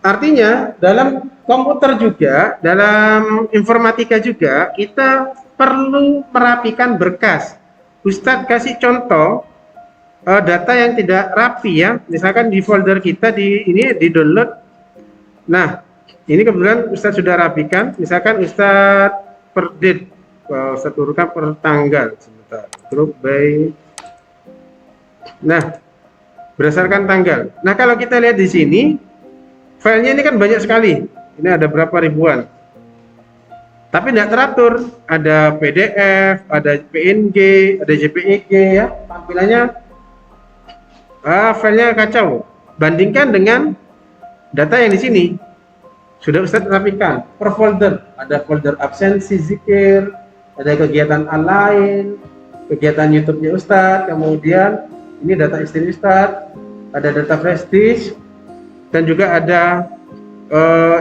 Artinya dalam komputer juga, dalam informatika juga, kita perlu merapikan berkas. Ustadz kasih contoh data yang tidak rapi ya. Misalkan di folder kita di ini di download. Nah, ini kebetulan Ustadz sudah rapikan. Misalkan Ustadz per date, Ustadz urutkan per tanggal. Sebentar. Group by. Nah, berdasarkan tanggal. Nah, kalau kita lihat di sini, filenya ini kan banyak sekali. Ini ada berapa ribuan. Tapi tidak teratur. Ada PDF, ada PNG, ada JPEG ya. Tampilannya filenya kacau. Bandingkan dengan data yang di sini. Sudah Ustadz rapikan per folder. Ada folder absensi, zikir, ada kegiatan lain, kegiatan YouTube-nya Ustadz, kemudian ini data istri Ustadz, ada data prestige, dan juga ada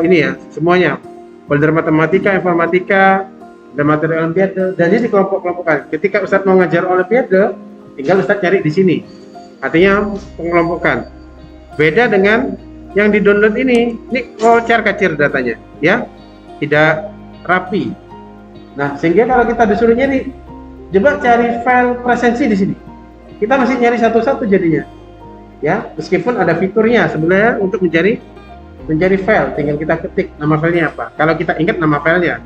ini ya, semuanya. Folder matematika, informatika, dan materi olimpiade, dan ini dikelompok-kelompokkan. Ketika Ustadz mau ngajar olimpiade, tinggal Ustadz cari di sini. Artinya pengelompokan. Beda dengan yang di download ini kocar-kacir datanya, ya, tidak rapi. Nah, sehingga kalau kita disuruh nyari, coba cari file presensi di sini. Kita masih nyari satu-satu jadinya, ya, meskipun ada fiturnya sebenarnya untuk mencari file, tinggal kita ketik nama filenya apa. Kalau kita ingat nama filenya,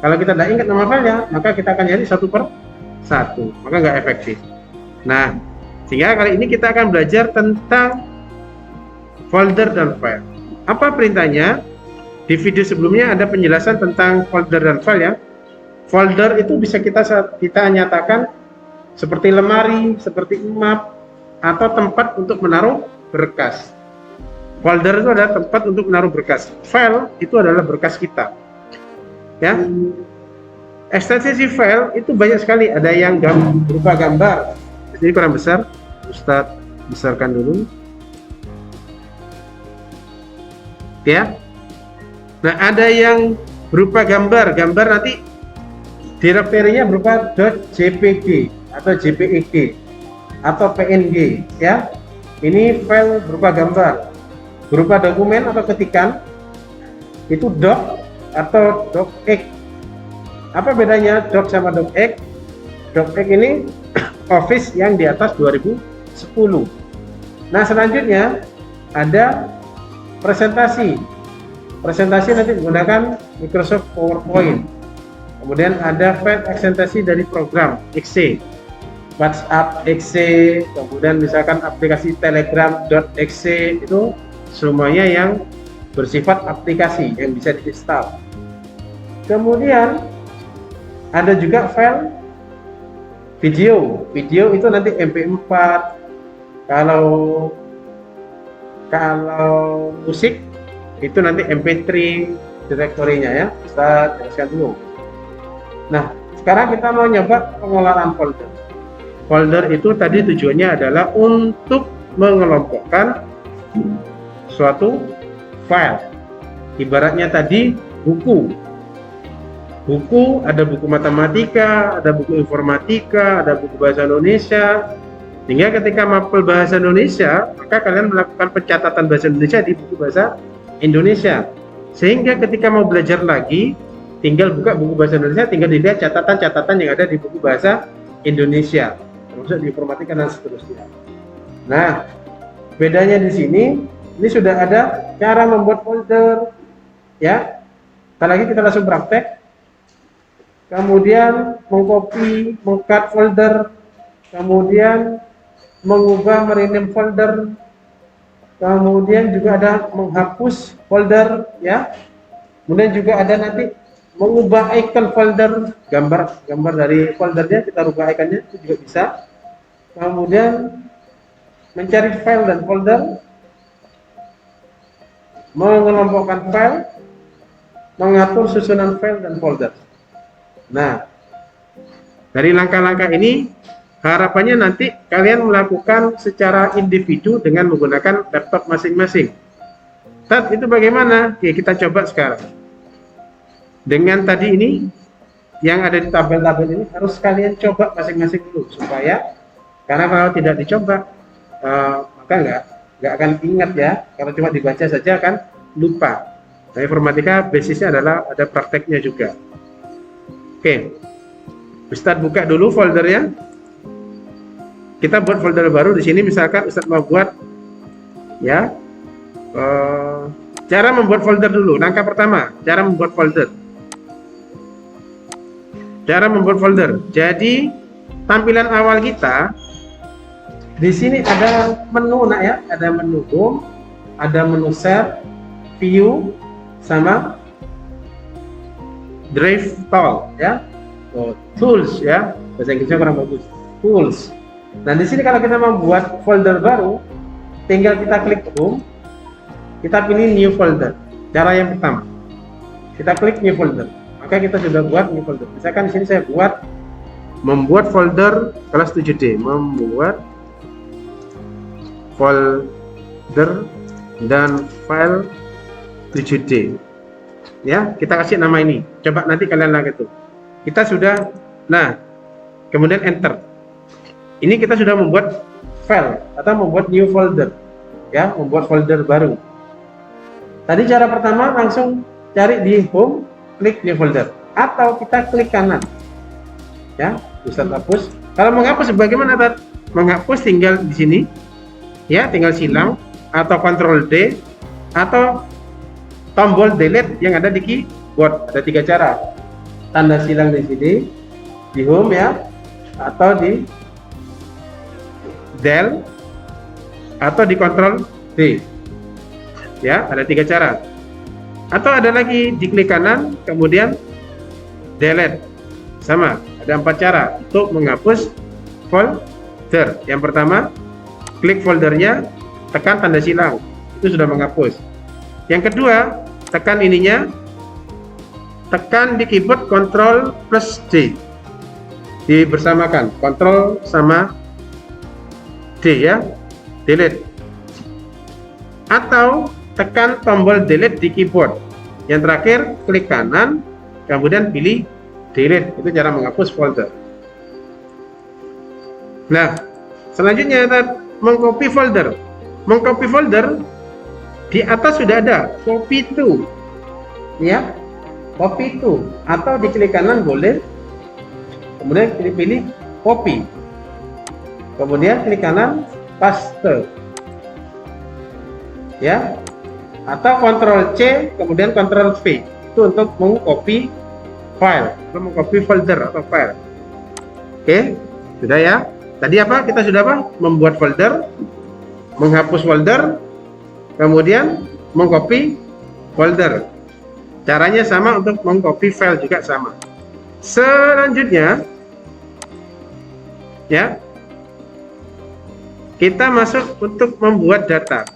kalau kita tidak ingat nama filenya, maka kita akan nyari satu per satu, maka nggak efektif. Nah, sehingga kali ini kita akan belajar tentang folder dan file. Apa perintahnya? Di video sebelumnya ada penjelasan tentang folder dan file ya. Folder itu bisa kita nyatakan seperti lemari, seperti map, atau tempat untuk menaruh berkas. Folder itu adalah tempat untuk menaruh berkas. File itu adalah berkas kita. Ya. Ekstensi file itu banyak sekali. Ada yang berupa gambar. Ini kurang besar. Ustadz besarkan dulu. Ya. Nah, ada yang berupa gambar nanti direktorinya berupa .jpg atau jpeg atau png ya. Ini file berupa gambar. Berupa dokumen atau ketikan itu doc atau docx. Apa bedanya doc sama docx? Docx ini Office yang di atas 2010. Nah, selanjutnya ada presentasi nanti menggunakan Microsoft PowerPoint. Kemudian ada file ekstensi dari program .exe, WhatsApp .exe, kemudian misalkan aplikasi Telegram.exe, itu semuanya yang bersifat aplikasi yang bisa diinstal. Kemudian ada juga file video itu nanti MP4. Kalau musik itu nanti MP3 direktorinya ya. Kita jelaskan dulu. Nah, sekarang kita mau nyoba pengelolaan folder. Folder itu tadi tujuannya adalah untuk mengelompokkan suatu file. Ibaratnya tadi buku, ada buku matematika, ada buku informatika, ada buku bahasa Indonesia. Sehingga ketika mapel bahasa Indonesia, maka kalian melakukan pencatatan bahasa Indonesia di buku bahasa Indonesia. Sehingga ketika mau belajar lagi, tinggal buka buku bahasa Indonesia, tinggal dilihat catatan-catatan yang ada di buku bahasa Indonesia, termasuk di informatika dan seterusnya. Nah, bedanya di sini, ini sudah ada cara membuat folder, ya. Sekali lagi kita langsung praktek. Kemudian mengcopy, meng-cut folder, kemudian mengubah, merename folder, kemudian juga ada menghapus folder, ya. Kemudian juga ada nanti mengubah icon folder, gambar dari foldernya kita rubah ikonnya, itu juga bisa. Kemudian mencari file dan folder, mengelompokkan file, mengatur susunan file dan folder. Nah, dari langkah-langkah ini harapannya nanti kalian melakukan secara individu dengan menggunakan laptop masing-masing. Tad, itu bagaimana? Oke, kita coba sekarang. Dengan tadi ini, yang ada di tabel-tabel ini harus kalian coba masing-masing dulu, supaya, karena kalau tidak dicoba, maka nggak akan ingat ya. Kalau cuma dibaca saja kan lupa. Nah, informatika basisnya adalah ada prakteknya juga. Oke, Ustadz buka dulu foldernya. Kita buat folder baru di sini. Misalkan Ustadz mau buat, ya, cara membuat folder dulu. Langkah pertama, cara membuat folder. Cara membuat folder. Jadi tampilan awal kita di sini ada menu, nak ya, ada menu home, ada menu share, view, sama drive tool, ya, tools, ya, bahasa Inggrisnya kurang bagus, tools. Nah di sini kalau kita membuat folder baru, tinggal kita klik home, kita pilih new folder. Cara yang pertama, kita klik new folder, maka kita sudah buat new folder. Misalkan di sini saya buat membuat folder kelas 7D, membuat folder dan file 7D, ya, kita kasih nama ini. Coba nanti kalian lihat itu. Kita sudah, nah, kemudian enter. Ini kita sudah membuat file atau membuat new folder, ya, membuat folder baru. Tadi cara pertama langsung cari di home, klik new folder, atau kita klik kanan, ya, Ustadz hapus. Kalau menghapus bagaimana, Tad? Menghapus tinggal di sini, ya, tinggal silang atau Ctrl D atau tombol delete yang ada di keyboard. Ada 3 cara. Tanda silang di sini, di home, ya, atau di del, atau di Ctrl D. Ya, ada 3 cara. Atau ada lagi di klik kanan, kemudian delete. Sama, ada 4 cara untuk menghapus folder. Yang pertama, klik foldernya, tekan tanda silang, itu sudah menghapus. Yang kedua, tekan ininya, tekan di keyboard Ctrl plus D, dibersamakan, Ctrl sama D, ya, delete. Atau tekan tombol delete di keyboard. Yang terakhir, klik kanan, kemudian pilih delete. Itu cara menghapus folder. Nah, selanjutnya mengcopy folder. Mengcopy folder, di atas sudah ada copy to, ya, copy to, atau di klik kanan boleh, kemudian pilih copy, kemudian klik kanan paste, ya, atau Ctrl C kemudian Ctrl V, itu untuk mengcopy file, untuk mengcopy folder atau file. Oke, sudah ya. Tadi apa? Kita sudah apa? Membuat folder, menghapus folder, kemudian mengcopy folder. Caranya sama untuk mengcopy file juga sama. Selanjutnya, ya, kita masuk untuk membuat data.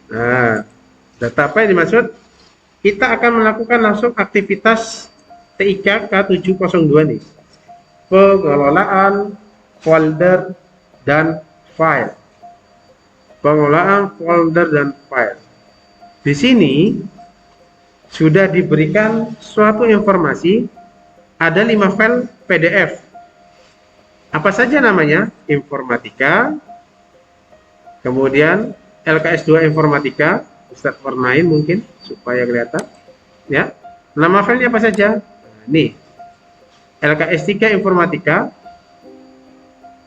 Nah, data apa yang dimaksud? Kita akan melakukan langsung aktivitas TIK K702 nih. Pengelolaan folder dan file. Pengelolaan folder dan file. Di sini sudah diberikan suatu informasi, ada 5 file PDF. Apa saja namanya? Informatika, kemudian LKS2 Informatika, Ustadz warnain mungkin supaya kelihatan, ya. Nama filenya apa saja? Nih, LKS3 Informatika,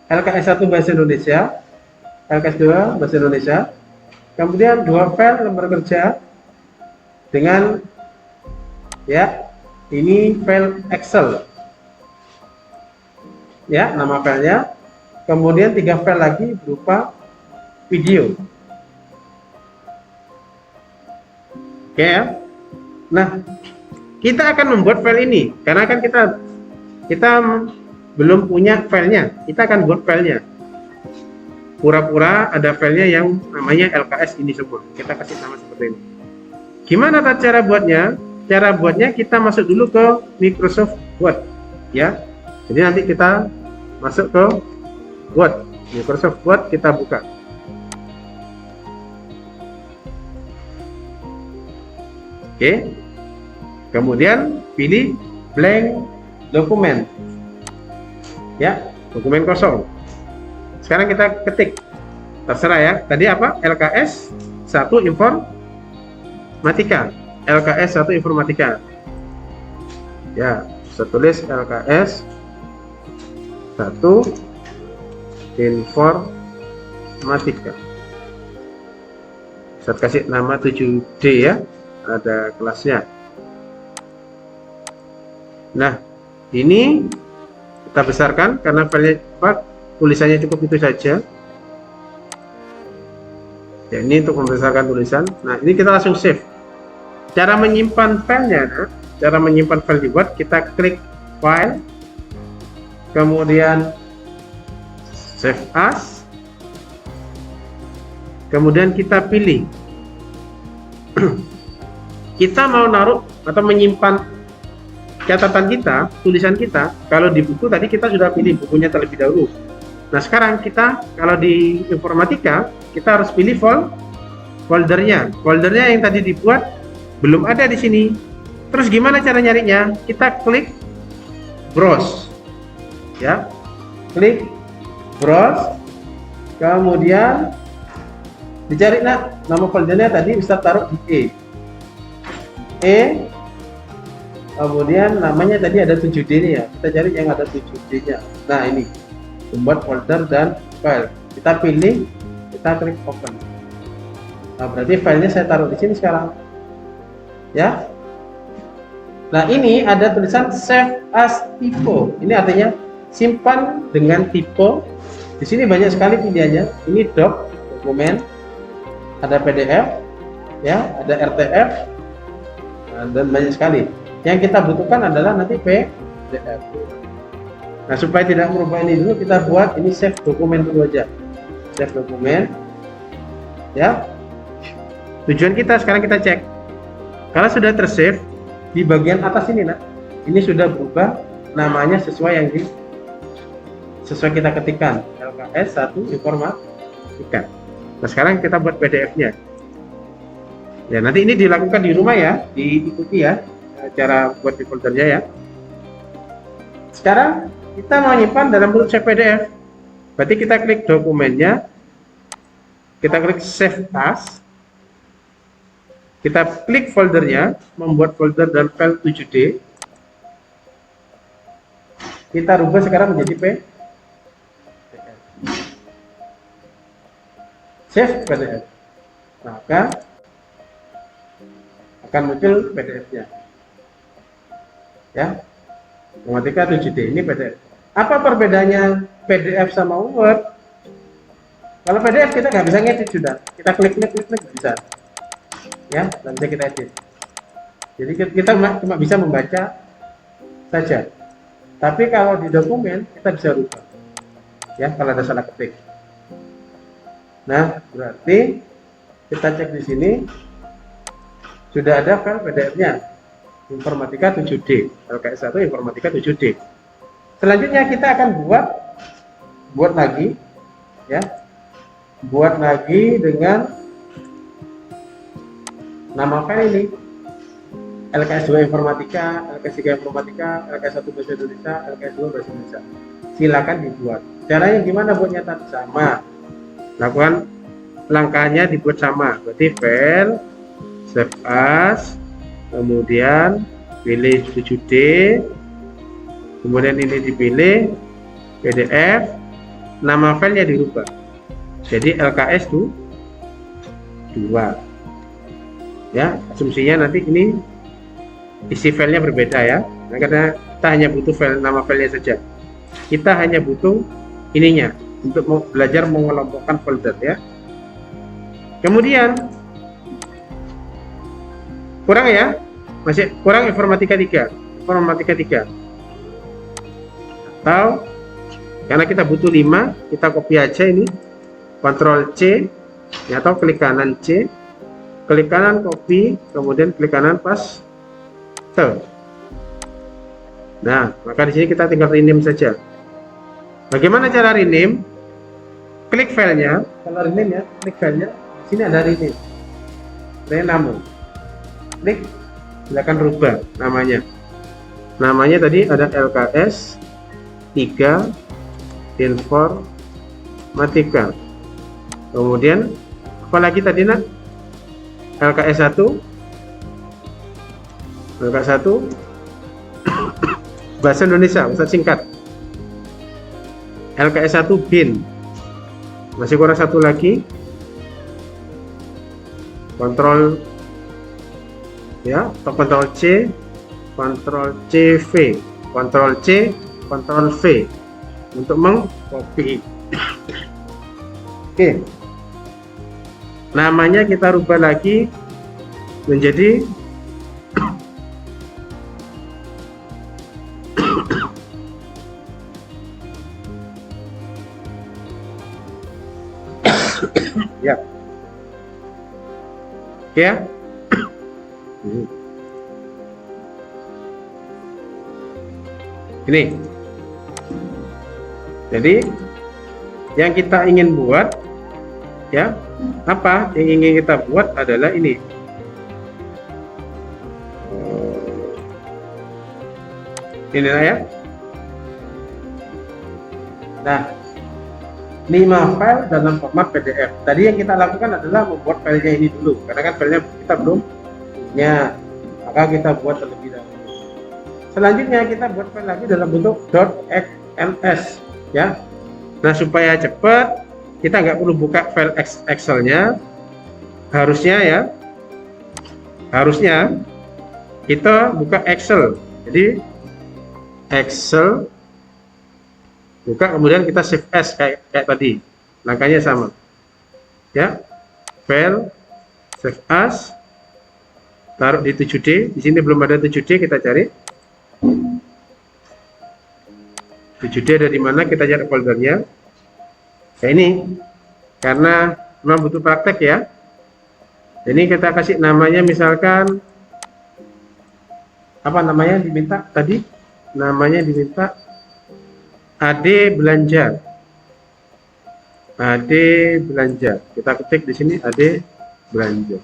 LKS1 Bahasa Indonesia, LKS2 Bahasa Indonesia, kemudian 2 file lembar kerja dengan, ya, ini file Excel, ya, nama filenya, kemudian 3 file lagi berupa video. Oke, ya. Nah, kita akan membuat file ini karena kan kita belum punya filenya. Kita akan buat filenya. Pura-pura ada filenya yang namanya LKS ini semua. Kita kasih nama seperti ini. Gimana cara buatnya? Cara buatnya kita masuk dulu ke Microsoft Word, ya. Jadi nanti kita masuk ke Word, Microsoft Word, kita buka. Oke, kemudian pilih blank dokumen, ya, dokumen kosong. Sekarang kita ketik, terserah ya. Tadi apa? LKS 1 informatika, LKS 1 informatika. Ya, saya tulis LKS 1 informatika. Saya kasih nama 7D ya, ada kelasnya. Nah, ini kita besarkan karena filenya tulisannya cukup itu saja. Ya, ini untuk membesarkan tulisan. Nah, ini kita langsung save. Cara menyimpan filenya, cara menyimpan file dibuat, kita klik file, kemudian save as, kemudian kita pilih. Kita mau naruh atau menyimpan catatan kita, tulisan kita. Kalau di buku tadi kita sudah pilih bukunya terlebih dahulu. Nah, sekarang kita kalau di informatika kita harus pilih foldernya. Foldernya yang tadi dibuat belum ada di sini. Terus gimana cara nyarinya? Kita klik browse. Ya. Klik browse. Kemudian dicari nama foldernya tadi bisa taruh di E. Kemudian namanya tadi ada 7D nih ya. Kita cari yang ada 7D-nya. Nah, ini membuat folder dan file. Kita pilih, kita klik open. Nah, berarti filenya saya taruh di sini sekarang. Ya. Nah, ini ada tulisan save as typo. Ini artinya simpan dengan tipe. Di sini banyak sekali pilihannya. Ini doc, dokumen, ada PDF, ya, ada RTF, dan banyak sekali. Yang kita butuhkan adalah nanti PDF. Nah, supaya tidak merubah ini dulu, kita buat ini save dokumen dulu aja. Save dokumen. Ya. Tujuan kita sekarang kita cek. Kalau sudah tersave di bagian atas ini, ini sudah berubah namanya sesuai kita ketikkan. LKS 1 informatika. Nah, sekarang kita buat PDF-nya. Ya, nanti ini dilakukan di rumah ya, diikuti ya cara buat di foldernya ya. Sekarang kita mau nyimpan dalam bentuk save PDF. Berarti kita klik dokumennya, kita klik save as, kita klik foldernya, membuat folder dan file 7D. Kita rubah sekarang menjadi PDF. Save PDF. Maka akan muncul PDF-nya. Ya. Informatika 7D ini PDF. Apa perbedaannya PDF sama Word? Kalau PDF kita nggak bisa ngedit sudah. Kita klik bisa. Ya, dan bisa kita edit. Jadi kita cuma bisa membaca saja. Tapi kalau di dokumen kita bisa rubah. Ya, kalau ada salah ketik. Nah, berarti kita cek di sini sudah ada file PDF-nya. Informatika 7D, LKS 1 informatika 7D. Selanjutnya kita akan buat lagi ya. Buat lagi dengan nama file ini. LKS 2 informatika, LKS 3 informatika, LKS 1 bahasa Indonesia, LKS 2 bahasa Indonesia. Silakan dibuat. Caranya gimana buatnya? Sama. Lakukan langkahnya dibuat sama. Berarti file, save as, kemudian pilih 7D, kemudian ini dipilih PDF, nama filenya dirubah jadi LKS 2 ya. Asumsinya nanti ini isi filenya berbeda ya. Nah, karena kita hanya butuh nama filenya saja, kita hanya butuh ininya untuk belajar mengelompokkan folder ya. Kemudian kurang ya, masih kurang informatika 3 atau karena kita butuh 5, kita copy aja ini, Ctrl C ya, atau klik kanan C, klik kanan copy, kemudian klik kanan paste. Nah, maka di sini kita tinggal rename saja. Bagaimana cara rename? Klik filenya, kalau rename ya, klik filenya, di sini ada rename. Klik, silakan rubah namanya. Namanya tadi ada LKS 3 informatika. Kemudian apa lagi tadi LKS 1 Maka satu bahasa Indonesia, Ustaz singkat. LKS 1 bin. Masih kurang satu lagi. Kontrol ya, atau kontrol C, kontrol CV, kontrol C, kontrol V untuk mengcopy. Oke. Namanya kita rubah lagi menjadi ya. Oke ya. Ini. Jadi yang kita ingin buat ya, apa yang ingin kita buat adalah ini. Ini ya. Nah, 5 file dalam format PDF. Tadi yang kita lakukan adalah membuat filenya ini dulu, karena kan filenya kita belum punya, maka kita buat terlebih dahulu. Selanjutnya kita buat file lagi dalam bentuk .xls ya. Nah, supaya cepat kita nggak perlu buka file Excel-nya, harusnya kita buka Excel. Jadi Excel buka, kemudian kita save as kayak tadi, langkahnya sama ya. File, save as, taruh di 7D. Di sini belum ada 7D, kita cari 7D ada di mana, kita cari foldernya. Nah, ini karena memang butuh praktek ya. Ini kita kasih namanya, misalkan apa namanya diminta tadi, namanya diminta AD belanja. AD belanja. Kita ketik di sini AD belanja.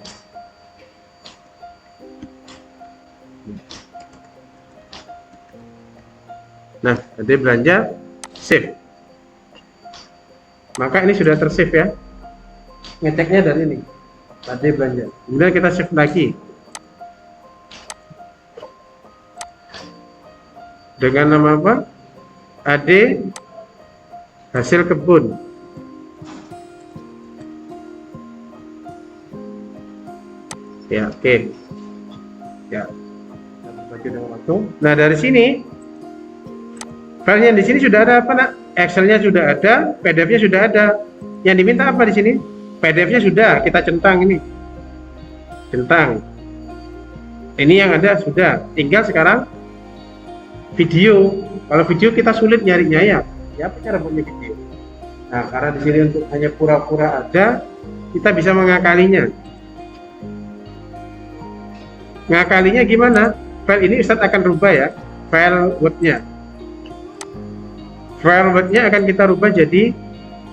Nah, AD belanja, save. Maka ini sudah tersave ya. Ngeceknya dari ini. AD belanja. Kemudian kita save lagi. Dengan nama apa? AD hasil kebun. Ya, oke. Ya. Nah, dari sini filenya di sini sudah ada apa, Nak? Excel-nya sudah ada, PDF-nya sudah ada. Yang diminta apa di sini? PDF-nya sudah kita centang ini. Centang. Ini yang ada sudah. Tinggal sekarang video. Kalau video kita sulit nyarinya ya. Ya, apa cara buatnya video? Nah, karena di sini untuk hanya pura-pura ada, kita bisa mengakalinya. Ngakalinya gimana? File ini Ustadz akan rubah ya, file Word-nya. File Word-nya akan kita rubah jadi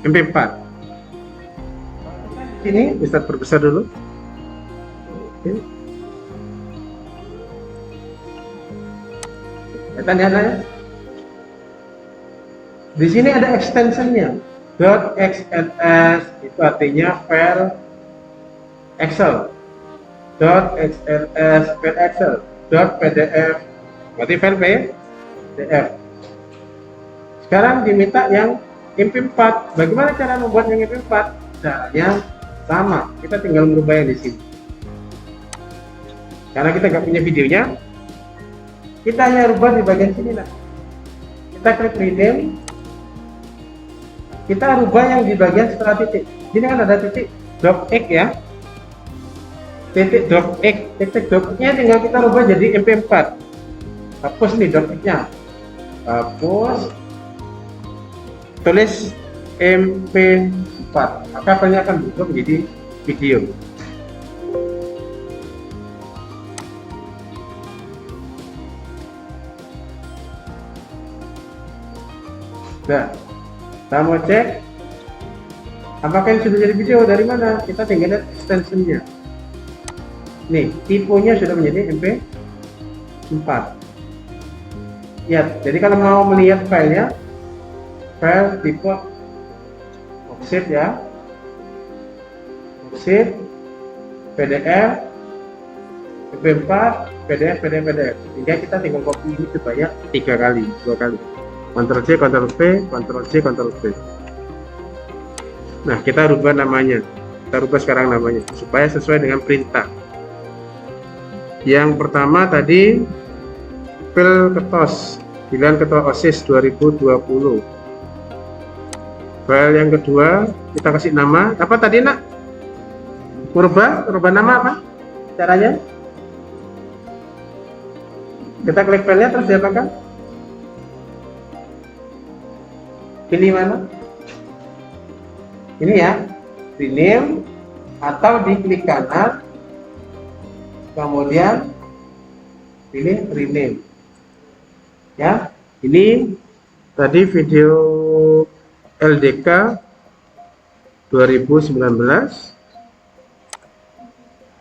MP4. Ini Ustadz perbesar dulu. Oke. Lihat ya. Di sini ada extensionnya, .xls itu artinya file Excel, .xls file Excel, .pdf berarti file PDF. Sekarang diminta yang MP4. Bagaimana cara membuat yang MP4? Caranya sama, kita tinggal merubah yang di sini. Karena kita nggak punya videonya, kita hanya rubah di bagian sini lah. Kita klik rename. Kita rubah yang di bagian setelah titik. Ini kan ada titik docx ya. Titik docx, titik docx-nya tinggal kita rubah jadi MP4. Hapus nih docx-nya. Hapus. Tulis MP4. Maka filenya akan berubah menjadi video. Nah, kita mau cek apakah ini sudah jadi video. Dari mana? Kita tinggal lihat extensionnya. Nih, tipenya sudah menjadi MP4. Lihat, jadi kalau mau melihat filenya, file tipe worksheet ya, worksheet, PDF, MP4, PDF, PDF, PDF. Sehingga kita tinggal copy ini sebanyak 3 kali, 2 kali. Ctrl C, Ctrl V, Ctrl C, Ctrl V. Nah, kita rubah namanya. Kita rubah sekarang namanya supaya sesuai dengan perintah. Yang pertama tadi file ketos, pilihan ketua OSIS 2020. File yang kedua kita kasih nama apa tadi nak? Rubah nama apa? Caranya? Kita klik filenya terus diapakan? Pilih mana? Ini ya, rename atau diklik kanan, kemudian pilih rename. Ya, ini tadi video LDK 2019.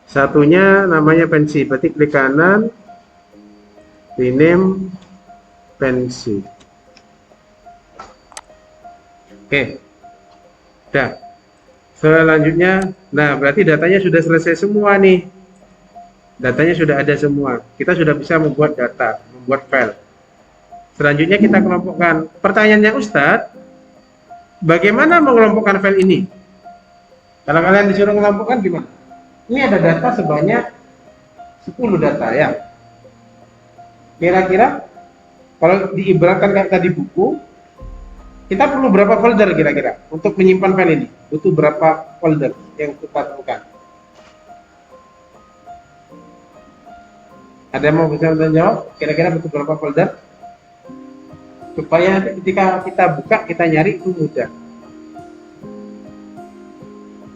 Satunya namanya pensi, berarti klik kanan, rename pensi. Oke, dah. Selanjutnya, nah berarti datanya sudah selesai semua nih. Datanya sudah ada semua. Kita sudah bisa membuat data, membuat file. Selanjutnya kita kelompokkan. Pertanyaannya Ustadz, bagaimana mengelompokkan file ini? Kalau kalian disuruh mengelompokkan gimana? Ini ada data sebanyak 10 data ya. Kira-kira kalau diibaratkan kayak tadi buku, kita perlu berapa folder kira-kira untuk menyimpan file ini? Butuh berapa folder yang kita temukan? Ada yang mau bisa menjawab? Kira-kira butuh berapa folder? Supaya ketika kita buka, kita nyari itu mudah.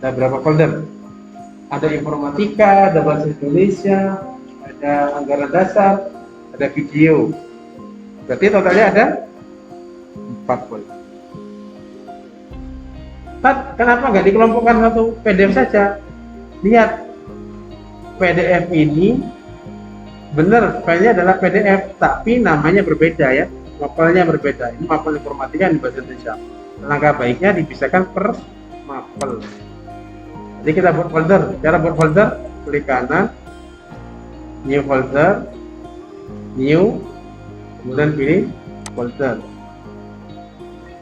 Ada berapa folder? Ada informatika, ada bahasa Indonesia, ada anggaran dasar, ada video. Berarti totalnya ada 4 folder. Kenapa nggak dikelompokkan satu PDF saja? Lihat, PDF ini benar, filenya adalah PDF, tapi namanya berbeda ya, mapelnya berbeda. Ini mapel informatika di bahasa Indonesia. Langkah baiknya dipisahkan per mapel. Jadi kita buat folder. Cara buat folder, klik kanan, new folder, new, kemudian pilih folder.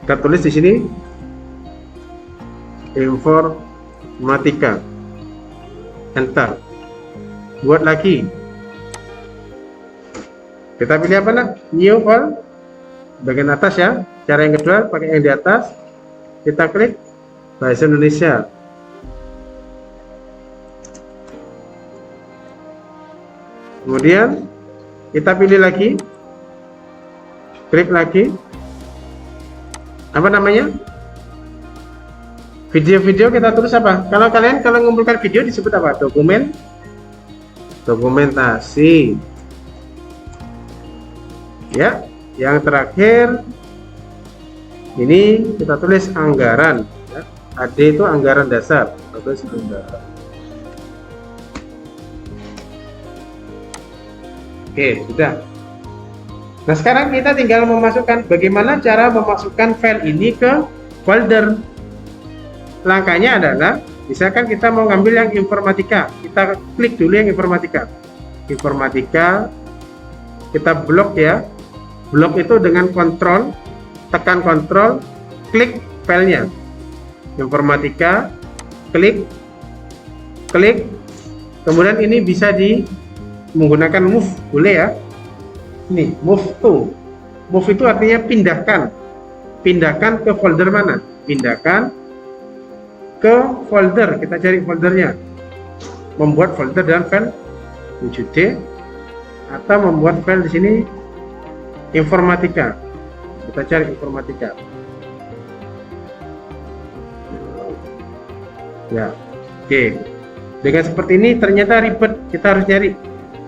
Kita tulis di sini informatika, enter. Buat lagi. Kita pilih apa nak? New file, bagian atas ya. Cara yang kedua pakai yang di atas. Kita klik bahasa Indonesia. Kemudian kita pilih lagi, klik lagi, apa namanya? Video-video kita tulis apa? Kalau kalian mengumpulkan video disebut apa? Dokumentasi. Ya, yang terakhir ini kita tulis anggaran. Ya. AD itu anggaran dasar. Kita tulis anggaran. Oke, sudah. Nah, sekarang kita tinggal memasukkan bagaimana cara memasukkan file ini ke folder. Langkahnya adalah, misalkan kita mau ngambil yang informatika, kita klik dulu yang informatika. Informatika, kita blok ya. Blok itu dengan kontrol, tekan kontrol, klik filenya. Informatika, klik, kemudian ini bisa menggunakan move, boleh ya. Ini move to. Move itu artinya pindahkan ke folder mana? Pindahkan ke folder. Kita cari foldernya. Membuat folder dalam file wujud atau membuat file di sini informatika. Kita cari informatika. Ya, oke. Dengan seperti ini ternyata ribet. Kita harus nyari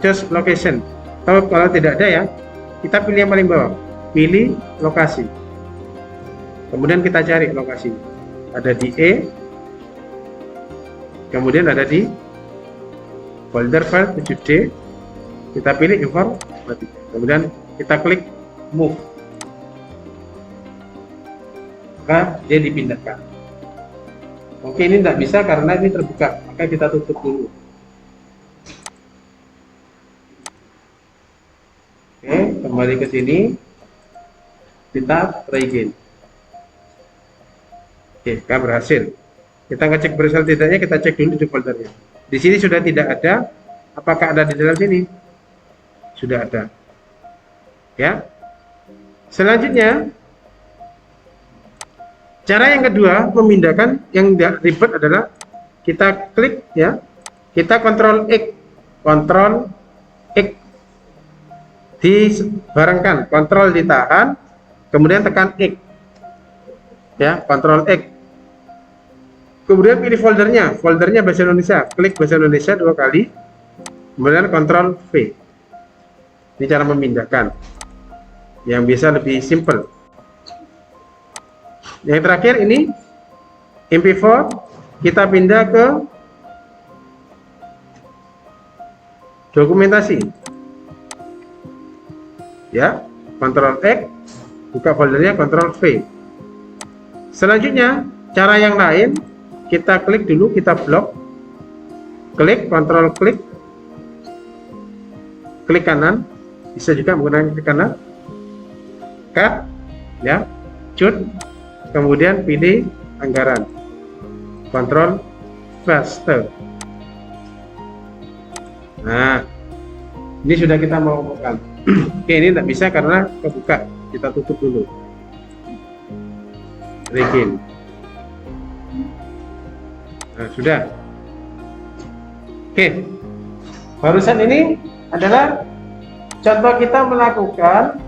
choose location. Atau kalau tidak ada ya, kita pilih yang paling bawah. Pilih lokasi. Kemudian kita cari lokasi. Ada di E. Kemudian ada di folder file 7D. Kita pilih informatika. Kemudian kita klik move. Maka dia dipindahkan. Oke, ini tidak bisa karena ini terbuka. Maka kita tutup dulu. kembali ke sini, kita try again. Oke, kan berhasil. Kita ngecek berhasil tidaknya, kita cek dulu di foldernya. Di sini sudah tidak ada. Apakah ada di dalam sini? Sudah ada. Ya. Selanjutnya, cara yang kedua memindahkan yang tidak ribet adalah kita klik ya. Kita kontrol X, kontrol X dibarengkan, kontrol ditahan, kemudian tekan X. Ya, kontrol X. Kemudian pilih foldernya bahasa Indonesia, klik bahasa Indonesia 2 kali, kemudian kontrol V. Ini cara memindahkan, yang biasa lebih simple. Yang terakhir ini MP4, kita pindah ke dokumentasi. Ya, kontrol X, buka foldernya, kontrol V. Selanjutnya, cara yang lain, kita klik dulu, kita blok, klik, kontrol klik kanan, bisa juga menggunakan klik kanan, cut, ya, cut, kemudian pilih anggaran, kontrol paste. Nah, ini sudah kita mau buka. Oke, ini tidak bisa karena kebuka, kita tutup dulu. Begin. Nah, sudah. Oke. Barusan ini adalah contoh kita melakukan,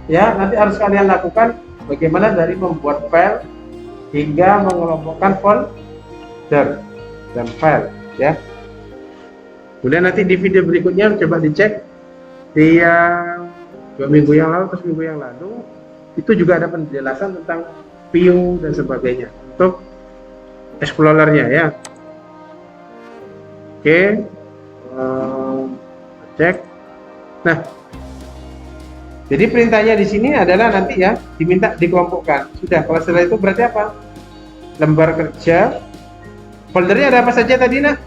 ya, nanti harus kalian lakukan bagaimana dari membuat file hingga mengelompokkan folder dan file, ya. Kemudian nanti di video berikutnya coba dicek di 2 minggu yang lalu atau minggu yang lalu, itu juga ada penjelasan tentang view dan sebagainya untuk Explorer-nya, ya. Oke, cek. Nah, jadi perintahnya di sini adalah nanti ya diminta dikelompokkan. Sudah, kalau setelah itu berarti apa? Lembar kerja. Foldernya ada apa saja tadi, nak?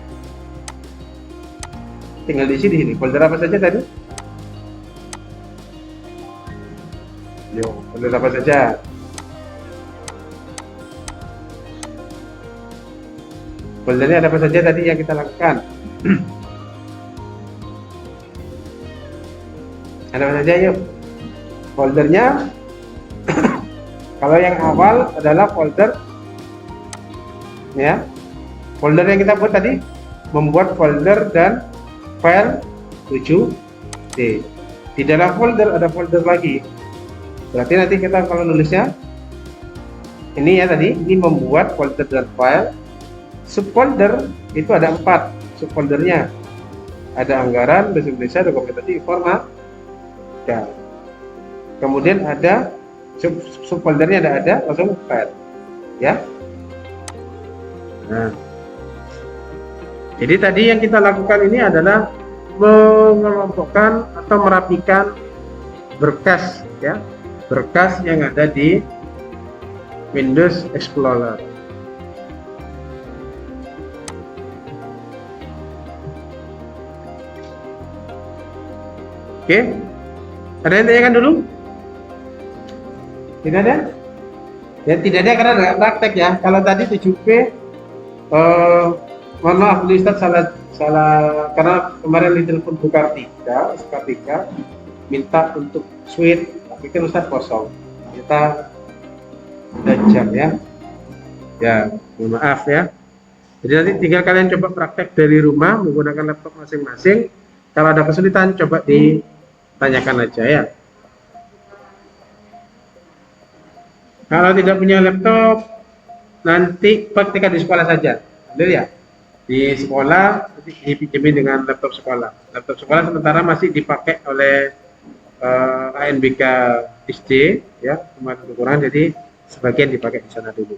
Tinggal diisi di sini. Folder apa saja tadi? Yo, folder apa saja? Foldernya ada apa saja tadi yang kita lakukan? Ada apa saja, yuk? Foldernya kalau yang awal adalah folder, ya, folder yang kita buat tadi, membuat folder dan file 7D. Di dalam folder ada folder lagi, berarti nanti kita kalau nulisnya ini ya tadi, ini membuat folder dan file. Subfolder itu ada 4 subfoldernya, ada anggaran, bahasa Indonesia, dokumentasi, informatika. Ya. Kemudian ada subfoldernya ada langsung file, ya. Nah, jadi tadi yang kita lakukan ini adalah mengelompokkan atau merapikan berkas, ya, berkas yang ada di Windows Explorer. Oke, ada yang tanyakan dulu? Tidak ada? Ya, tidak ada karena ada praktek, ya. Kalau tadi 7P, mohon maaf, Ustaz salah karena kemarin ditelepon Bu Kartika, minta untuk suite, tapi kan Ustaz kosong. Kita udah jam, ya. Ya, mohon maaf, ya. Jadi nanti tinggal kalian coba praktek dari rumah menggunakan laptop masing-masing. Kalau ada kesulitan, coba ditanyakan aja, ya. Kalau tidak punya laptop, nanti praktikkan di sekolah saja, betul ya? Di sekolah nanti dipinjemin dengan laptop sekolah. Laptop sekolah sementara masih dipakai oleh ANBK SD, ya, kemarin kurang, jadi sebagian dipakai di sana dulu.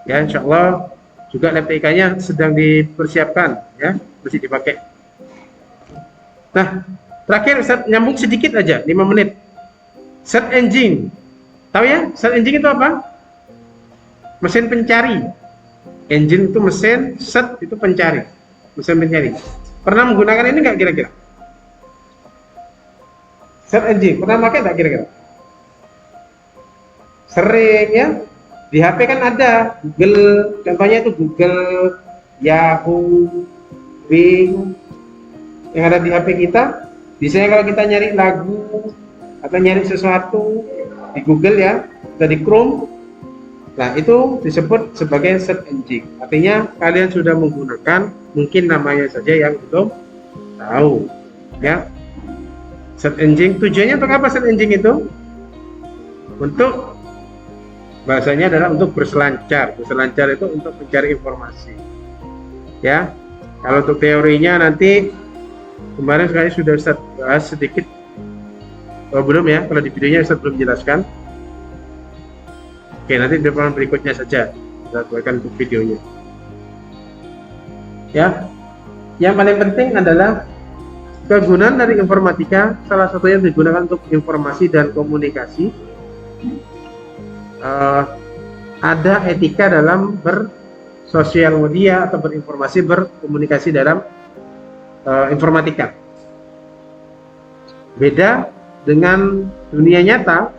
Ya, insya Allah juga lab TK-nya sedang dipersiapkan, ya, masih dipakai. Nah, terakhir Ustaz, nyambung sedikit aja, 5 menit. Search engine, tahu ya? Search engine itu apa? Mesin pencari. Engine itu mesin, search itu pencari, mesin pencari. Pernah menggunakan ini nggak kira-kira? Search engine, pernah pakai nggak kira-kira? Sering ya. Di HP kan ada Google, contohnya itu Google, Yahoo, Bing, yang ada di HP kita. Biasanya kalau kita nyari lagu atau nyari sesuatu di Google ya, atau di Chrome, nah itu disebut sebagai search engine. Artinya kalian sudah menggunakan, mungkin namanya saja yang belum tahu ya. Search engine tujuannya untuk apa? Search engine itu untuk, bahasanya adalah untuk berselancar. Berselancar itu untuk mencari informasi ya. Kalau untuk teorinya nanti kemarin sekali sudah Ustaz bahas sedikit. Belum ya, kalau di videonya Ustaz belum jelaskan. Oke, nanti di depan berikutnya saja kita buatkan untuk videonya ya. Yang paling penting adalah kegunaan dari informatika, salah satunya digunakan untuk informasi dan komunikasi. Ada etika dalam bersosial media atau berinformasi, berkomunikasi dalam informatika. Beda dengan dunia nyata.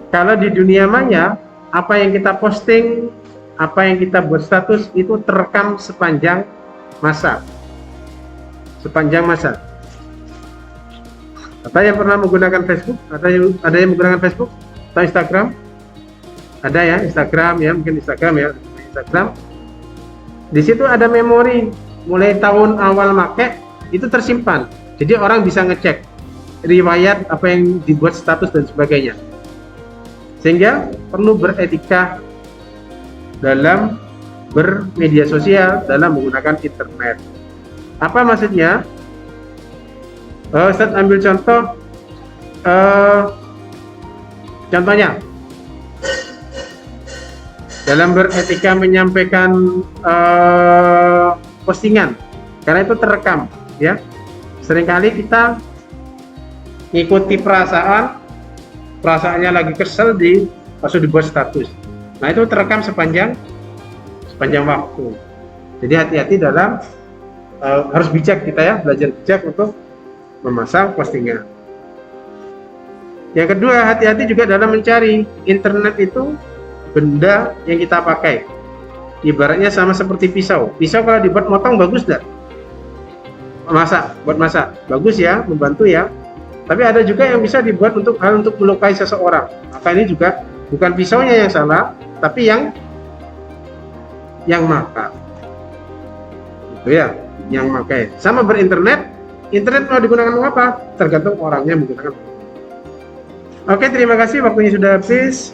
Kalau di dunia maya, apa yang kita posting, apa yang kita buat status itu terekam sepanjang masa. Sepanjang masa. Ada yang pernah menggunakan Facebook? Ada yang menggunakan Facebook atau Instagram? Ada ya, Instagram ya, mungkin Instagram ya, Instagram. Di situ ada memori, mulai tahun awal make itu tersimpan. Jadi orang bisa ngecek riwayat apa yang dibuat status dan sebagainya. Sehingga perlu beretika dalam bermedia sosial, dalam menggunakan internet. Apa maksudnya? Ustaz ambil contoh, contohnya dalam beretika menyampaikan postingan, karena itu terekam ya. Seringkali kita ngikuti perasaannya lagi kesel pas dibuat status. Nah itu terekam sepanjang waktu. Jadi hati-hati dalam harus bijak kita ya, belajar bijak untuk memasang postingan. Yang kedua, hati-hati juga dalam mencari. Internet itu benda yang kita pakai. Ibaratnya sama seperti pisau. Pisau kalau dibuat motong bagus enggak? Buat masak. Bagus ya, membantu ya. Tapi ada juga yang bisa dibuat untuk melukai seseorang. Maka ini juga bukan pisaunya yang salah, tapi yang makan. Itu ya, yang makai. Sama berinternet, internet mau digunakan untuk apa? Tergantung orangnya menggunakan. Oke, terima kasih, waktunya sudah habis.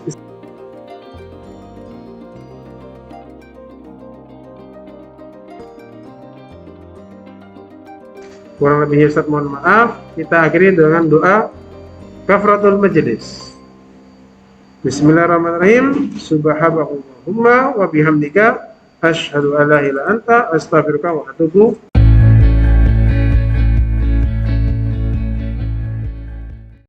Kurang lebihnya Ustaz mohon maaf. Kita akhiri dengan doa kafaratul majelis. Bismillahirrahmanirrahim. Subhanallahumma wa bihamdika asyhadu an la ilaha illa anta astaghfiruka wa atubu